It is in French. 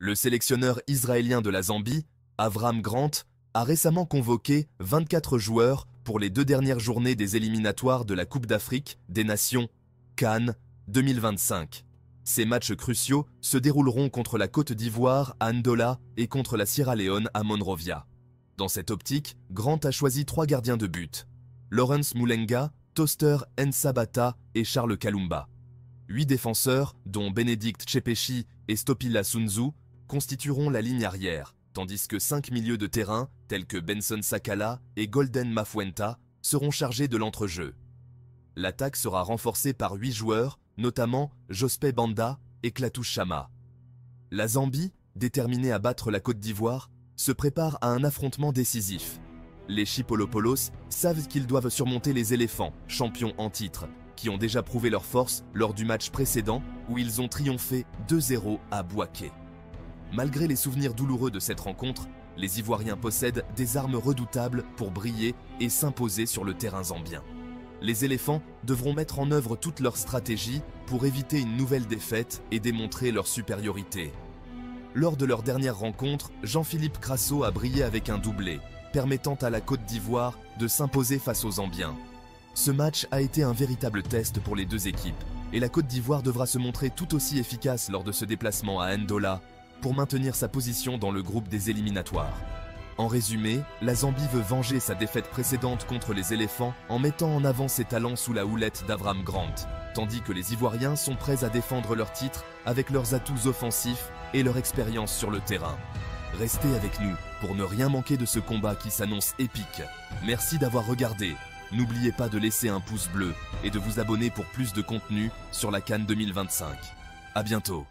Le sélectionneur israélien de la Zambie, Avram Grant, a récemment convoqué 24 joueurs pour les 2 dernières journées des éliminatoires de la Coupe d'Afrique des Nations CAN 2025. Ces matchs cruciaux se dérouleront contre la Côte d'Ivoire à Ndola et contre la Sierra Leone à Monrovia. Dans cette optique, Grant a choisi 3 gardiens de but: Lawrence Mulenga, Toaster Nsabata et Charles Kalumba. 8 défenseurs, dont Bénédicte Tchepechi et Stopila Sunzu, constitueront la ligne arrière, tandis que 5 milieux de terrain, tels que Benson Sakala et Golden Mafuenta, seront chargés de l'entrejeu. L'attaque sera renforcée par 8 joueurs, notamment Jospeh Banda et Clatouche Chama. La Zambie, déterminée à battre la Côte d'Ivoire, se prépare à un affrontement décisif. Les Chipolopolos savent qu'ils doivent surmonter les éléphants, champions en titre, qui ont déjà prouvé leur force lors du match précédent où ils ont triomphé 2-0 à Bouaké. Malgré les souvenirs douloureux de cette rencontre, les Ivoiriens possèdent des armes redoutables pour briller et s'imposer sur le terrain zambien. Les éléphants devront mettre en œuvre toute leur stratégie pour éviter une nouvelle défaite et démontrer leur supériorité. Lors de leur dernière rencontre, Jean-Philippe Crasso a brillé avec un doublé, permettant à la Côte d'Ivoire de s'imposer face aux Zambiens. Ce match a été un véritable test pour les 2 équipes, et la Côte d'Ivoire devra se montrer tout aussi efficace lors de ce déplacement à Ndola pour maintenir sa position dans le groupe des éliminatoires. En résumé, la Zambie veut venger sa défaite précédente contre les éléphants en mettant en avant ses talents sous la houlette d'Avram Grant, tandis que les Ivoiriens sont prêts à défendre leur titre avec leurs atouts offensifs et leur expérience sur le terrain. Restez avec nous pour ne rien manquer de ce combat qui s'annonce épique. Merci d'avoir regardé. N'oubliez pas de laisser un pouce bleu et de vous abonner pour plus de contenu sur la CAN 2025. À bientôt.